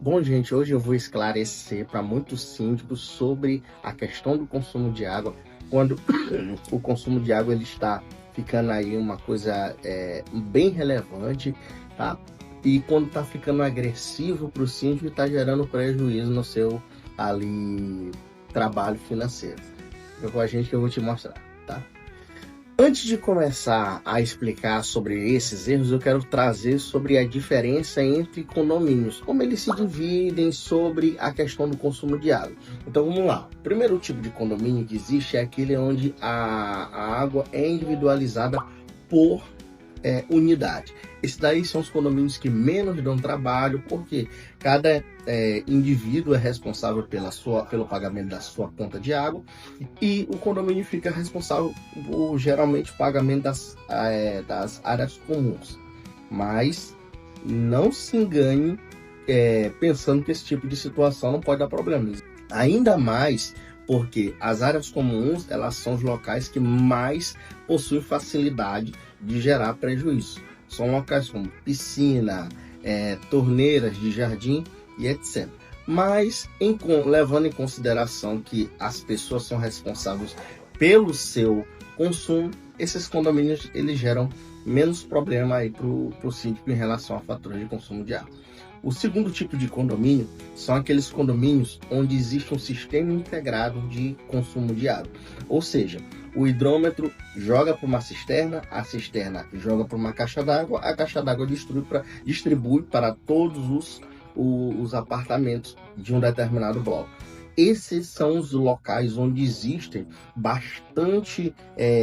Bom, gente, hoje eu vou esclarecer para muitos síndicos sobre a questão do consumo de água, quando o consumo de água ele está ficando aí uma coisa bem relevante, tá? E quando está ficando agressivo para o síndico, está gerando prejuízo no seu ali trabalho financeiro. Fica com a gente que eu vou te mostrar, tá? Antes de começar a explicar sobre esses erros, eu quero trazer sobre a diferença entre condomínios, como eles se dividem sobre a questão do consumo de água. Então vamos lá. O primeiro tipo de condomínio que existe é aquele onde a água é individualizada por unidade. Esses daí são os condomínios que menos dão trabalho, porque cada indivíduo é responsável pelo pagamento da sua conta de água e o condomínio fica responsável por geralmente o pagamento das áreas comuns. Mas não se engane pensando que esse tipo de situação não pode dar problemas. Ainda mais porque as áreas comuns elas são os locais que mais possuem facilidade de gerar prejuízo. São locais como piscina, torneiras de jardim e etc. Mas levando em consideração que as pessoas são responsáveis pelo seu consumo, esses condomínios eles geram menos problema aí para o síndico em relação à fatura de consumo de água. O segundo tipo de condomínio são aqueles condomínios onde existe um sistema integrado de consumo de água. Ou seja, o hidrômetro joga para uma cisterna, a cisterna joga para uma caixa d'água, a caixa d'água distribui para todos os apartamentos de um determinado bloco. Esses são os locais onde existem bastante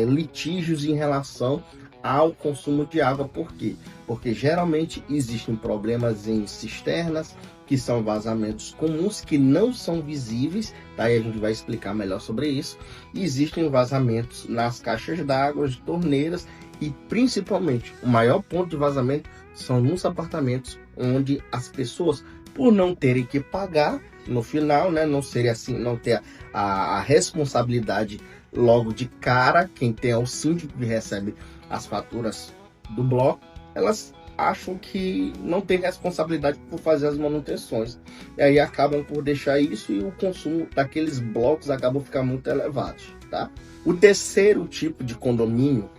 litígios em relação ao consumo de água. Por quê? Porque geralmente existem problemas em cisternas, que são vazamentos comuns, que não são visíveis, tá? E a gente vai explicar melhor sobre isso. E existem vazamentos nas caixas d'água, torneiras e principalmente o maior ponto de vazamento são nos apartamentos onde as pessoas, por não terem que pagar no final, né, não seria assim, não ter a responsabilidade logo de cara, quem tem é o síndico que recebe as faturas do bloco, elas acham que não tem responsabilidade por fazer as manutenções. E aí acabam por deixar isso e o consumo daqueles blocos acaba ficando muito elevado, tá? O terceiro tipo de condomínio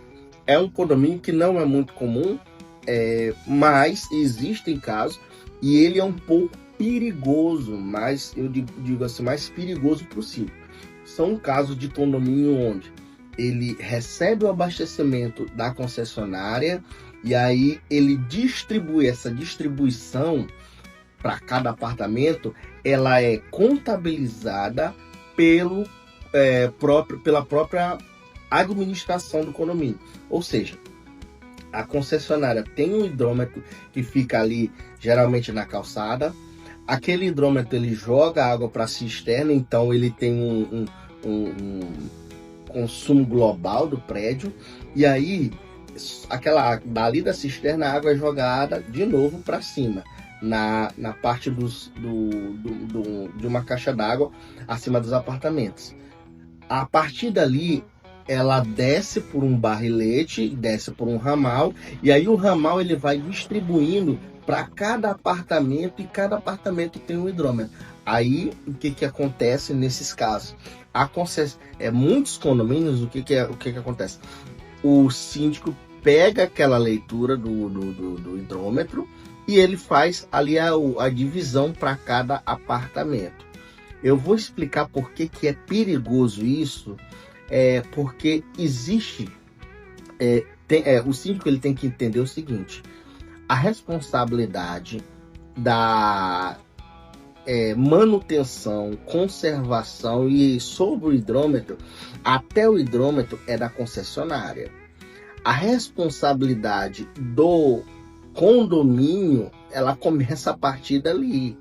é um condomínio que não é muito comum, mas existem casos e ele é um pouco perigoso, mas eu digo assim, mais perigoso possível. São casos de condomínio onde ele recebe o abastecimento da concessionária e aí ele distribui essa distribuição para cada apartamento, ela é contabilizada pela própria administração do condomínio. Ou seja, a concessionária tem um hidrômetro que fica ali geralmente na calçada. Aquele hidrômetro ele joga água para a cisterna, então ele tem um consumo global do prédio, e aí dali da cisterna a água é jogada de novo para cima na parte de uma caixa d'água acima dos apartamentos. A partir dali ela desce por um barrilete, desce por um ramal, e aí o ramal ele vai distribuindo para cada apartamento, e cada apartamento tem um hidrômetro. Aí o que acontece nesses casos? Muitos condomínios, o que acontece? O síndico pega aquela leitura do hidrômetro e ele faz ali a divisão para cada apartamento. Eu vou explicar por que é perigoso isso, porque existe, o síndico ele tem que entender o seguinte: a responsabilidade da manutenção, conservação e sobre o hidrômetro, até o hidrômetro é da concessionária. A responsabilidade do condomínio, ela começa a partir dali.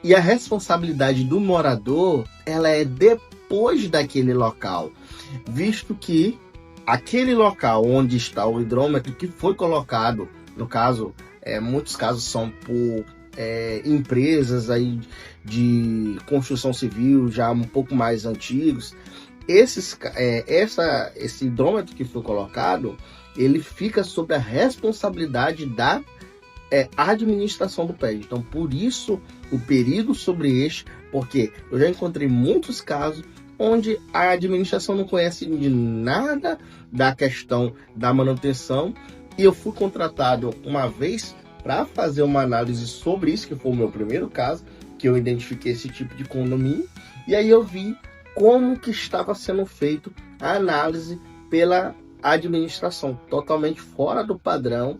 E a responsabilidade do morador, ela é depois daquele local, visto que aquele local onde está o hidrômetro que foi colocado, no caso, muitos casos são por empresas aí de construção civil já um pouco mais antigos, esse hidrômetro que foi colocado, ele fica sob a responsabilidade da é a administração do prédio. Então, por isso, o perigo sobre este, porque eu já encontrei muitos casos onde a administração não conhece de nada da questão da manutenção, e eu fui contratado uma vez para fazer uma análise sobre isso, que foi o meu primeiro caso, que eu identifiquei esse tipo de condomínio, e aí eu vi como que estava sendo feito a análise pela administração, totalmente fora do padrão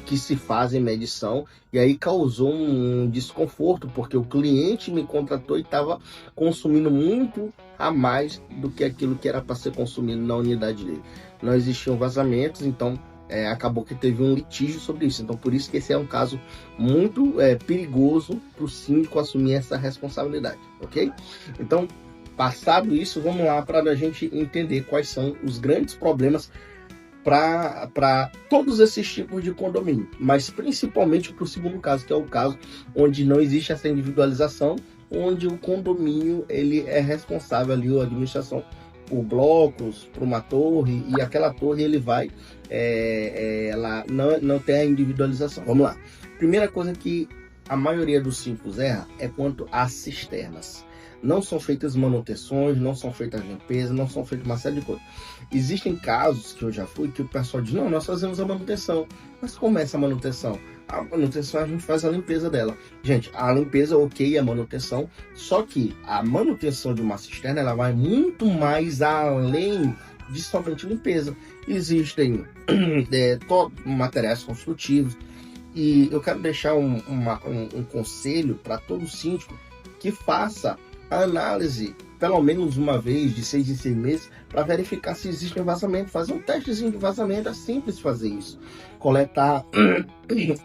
que se faz em medição, e aí causou um desconforto, porque o cliente me contratou e estava consumindo muito a mais do que aquilo que era para ser consumido na unidade dele. Não existiam vazamentos, então acabou que teve um litígio sobre isso. Então, por isso que esse é um caso muito perigoso para o síndico assumir essa responsabilidade, ok? Então, passado isso, vamos lá para a gente entender quais são os grandes problemas para todos esses tipos de condomínio, mas principalmente para o segundo caso, que é o caso onde não existe essa individualização, onde o condomínio ele é responsável ali, a administração, por blocos, por uma torre, e aquela torre ele vai, ela não tem a individualização. Vamos lá. Primeira coisa que a maioria dos síndicos erra é quanto às cisternas. Não são feitas manutenções, não são feitas limpezas, não são feitas uma série de coisas. Existem casos que eu já fui que o pessoal diz, não, nós fazemos a manutenção. Mas como é essa manutenção? A manutenção a gente faz a limpeza dela. Gente, a limpeza ok, a manutenção, só que a manutenção de uma cisterna ela vai muito mais além de somente limpeza. Existem materiais construtivos, e eu quero deixar um conselho para todo síndico que faça a análise pelo menos uma vez, de 6 em 6 meses, para verificar se existe um vazamento. Fazer um testezinho de vazamento, é simples fazer isso. Coletar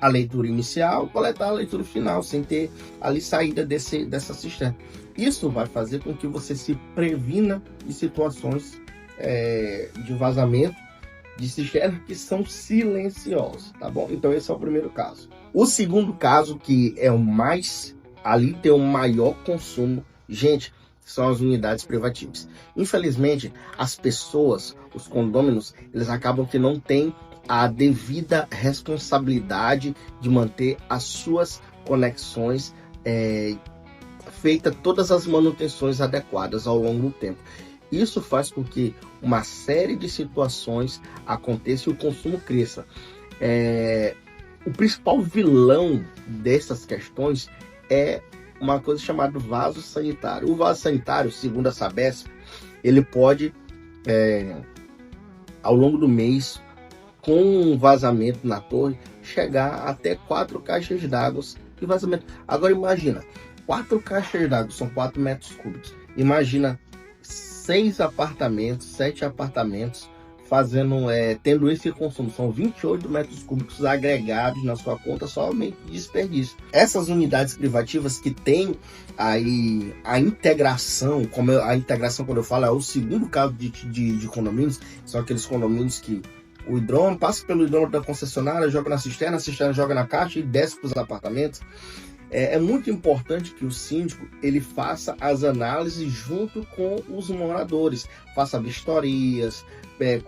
a leitura inicial, coletar a leitura final, sem ter ali saída dessa cisterna. Isso vai fazer com que você se previna de situações de vazamento de cisterna que são silenciosas, tá bom? Então esse é o primeiro caso. O segundo caso, que é o mais, ali tem o maior consumo, gente, são as unidades privativas. Infelizmente, as pessoas, os condôminos, eles acabam que não têm a devida responsabilidade de manter as suas conexões, feita todas as manutenções adequadas ao longo do tempo. Isso faz com que uma série de situações aconteça e o consumo cresça. O principal vilão dessas questões é uma coisa chamada vaso sanitário. O vaso sanitário, segundo a Sabesp, ele pode, ao longo do mês, com um vazamento na torre, chegar até 4 caixas d'água de vazamento. Agora imagina, 4 caixas d'água são 4 metros cúbicos. Imagina 6 apartamentos, 7 apartamentos, tendo esse consumo. São 28 metros cúbicos agregados na sua conta somente de desperdício. Essas unidades privativas que têm aí a integração, a integração, quando eu falo, é o segundo caso de condomínios, são aqueles condomínios que o hidrômetro passa pelo hidrômetro da concessionária, joga na cisterna, a cisterna joga na caixa e desce para os apartamentos. É muito importante que o síndico ele faça as análises junto com os moradores, faça vistorias,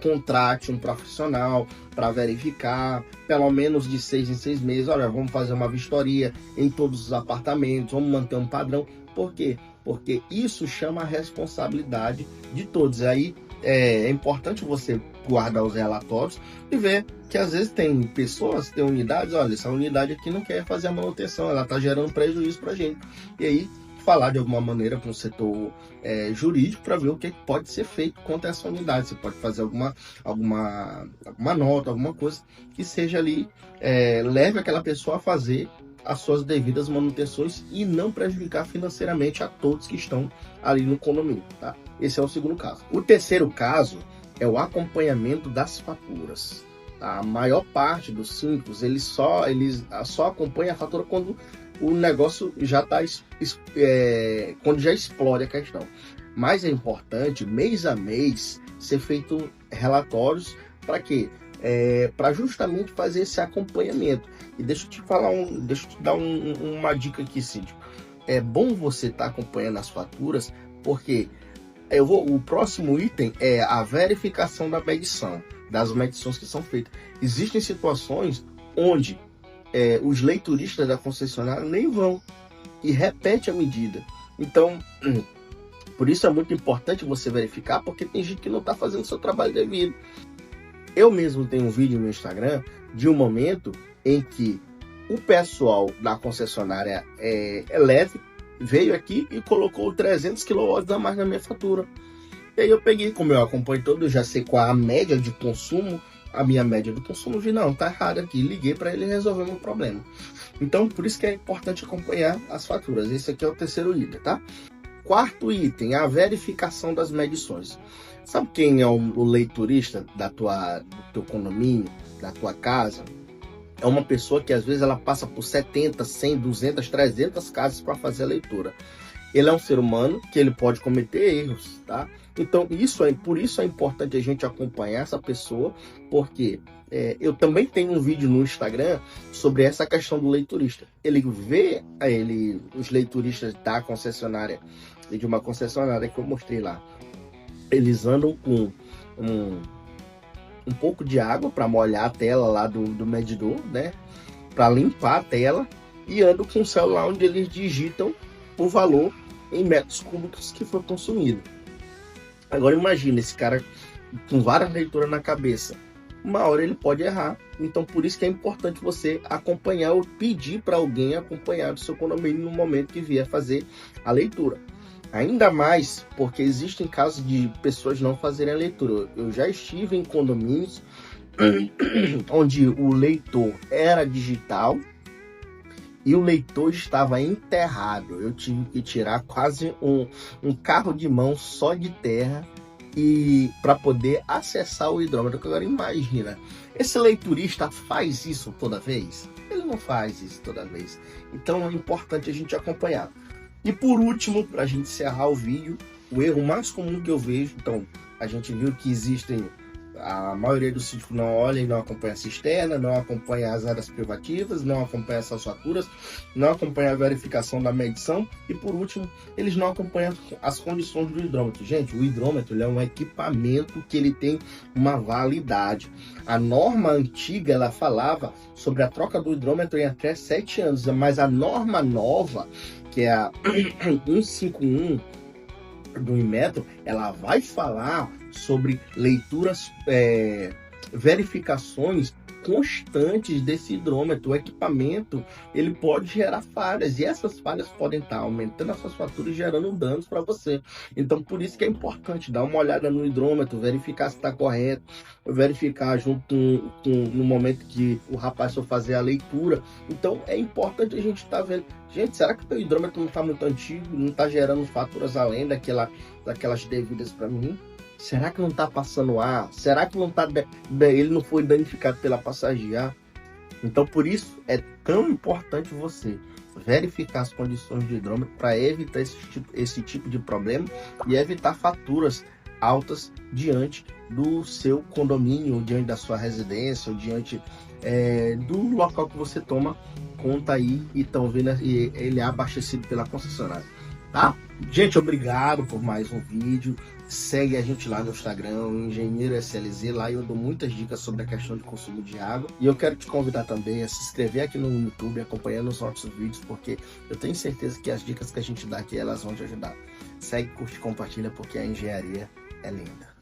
contrate um profissional para verificar, pelo menos de 6 em 6 meses, olha, vamos fazer uma vistoria em todos os apartamentos, vamos manter um padrão. Por quê? Porque isso chama a responsabilidade de todos. Aí é importante você guardar os relatórios e ver que às vezes tem pessoas, tem unidades, olha, essa unidade aqui não quer fazer a manutenção, ela está gerando prejuízo para a gente. E aí falar de alguma maneira com o setor jurídico para ver o que pode ser feito contra essa unidade. Você pode fazer alguma nota, alguma coisa que seja ali, leve aquela pessoa a fazer as suas devidas manutenções e não prejudicar financeiramente a todos que estão ali no condomínio, tá? Esse é o segundo caso. O terceiro caso é o acompanhamento das faturas. A maior parte dos síndicos, eles só acompanham a fatura quando o negócio já está, quando já explode a questão. Mas é importante, mês a mês, ser feito relatórios para quê? Para justamente fazer esse acompanhamento. E deixa eu te dar uma dica aqui, síndico. É bom você estar acompanhando as faturas, porque o próximo item é a verificação da medição, das medições que são feitas. Existem situações onde os leituristas da concessionária nem vão e repete a medida. Então, por isso é muito importante você verificar, porque tem gente que não está fazendo o seu trabalho devido. Eu mesmo tenho um vídeo no Instagram de um momento em que o pessoal da concessionária elétrica veio aqui e colocou 300 kW a mais na minha fatura. E aí eu peguei, como eu acompanho todo, eu já sei qual a média de consumo, a minha média de consumo, vi, não, tá errado aqui, liguei para ele resolver o meu problema. Então, por isso que é importante acompanhar as faturas. Esse aqui é o terceiro item, tá? Quarto item, a verificação das medições. Sabe quem é o leiturista do teu condomínio, da tua casa? É uma pessoa que às vezes ela passa por 70, 100, 200, 300 casas para fazer a leitura. Ele é um ser humano que ele pode cometer erros, tá? Então, por isso é importante a gente acompanhar essa pessoa, porque eu também tenho um vídeo no Instagram sobre essa questão do leiturista. Ele vê os leituristas da concessionária, e de uma concessionária que eu mostrei lá, eles andam com um pouco de água para molhar a tela lá do medidor, né? Para limpar a tela, e andam com o celular onde eles digitam o valor em metros cúbicos que foi consumido. Agora imagina esse cara com várias leituras na cabeça. Uma hora ele pode errar. Então por isso que é importante você acompanhar ou pedir para alguém acompanhar do seu condomínio no momento que vier fazer a leitura. Ainda mais porque existem casos de pessoas não fazerem a leitura. Eu já estive em condomínios onde o leitor era digital e o leitor estava enterrado. Eu tive que tirar quase um carro de mão só de terra e para poder acessar o hidrômetro. Agora imagina, esse leiturista faz isso toda vez? Ele não faz isso toda vez. Então é importante a gente acompanhar. E por último, para a gente encerrar o vídeo, o erro mais comum que eu vejo, então, a gente viu que existem, a maioria dos síndicos não olha e não acompanha a cisterna, não acompanha as áreas privativas, não acompanha essas faturas, não acompanha a verificação da medição e, por último, eles não acompanham as condições do hidrômetro. Gente, o hidrômetro ele é um equipamento que ele tem uma validade. A norma antiga, ela falava sobre a troca do hidrômetro em até 7 anos, mas a norma nova, que é a 151 do Inmetro, ela vai falar sobre leituras, verificações constantes desse hidrômetro. O equipamento ele pode gerar falhas e essas falhas podem estar aumentando as suas faturas e gerando danos para você. Então por isso que é importante dar uma olhada no hidrômetro, verificar se está correto, verificar junto no momento que o rapaz for fazer a leitura. Então é importante a gente estar vendo, gente, será que o hidrômetro não está muito antigo, não está gerando faturas além daquelas devidas para mim? Será que não está passando ar? Será que não tá, ele não foi danificado pela passagem de ar? Então, por isso, é tão importante você verificar as condições de hidrômetro para evitar esse tipo de problema e evitar faturas altas diante do seu condomínio, diante da sua residência, ou diante do local que você toma conta aí e estão vendo ele é abastecido pela concessionária. Tá? Gente, obrigado por mais um vídeo. Segue a gente lá no Instagram, o Engenheiro SLZ. Lá eu dou muitas dicas sobre a questão de consumo de água. E eu quero te convidar também a se inscrever aqui no YouTube, acompanhando os nossos vídeos, porque eu tenho certeza que as dicas que a gente dá aqui, elas vão te ajudar. Segue, curte e compartilha, porque a engenharia é linda.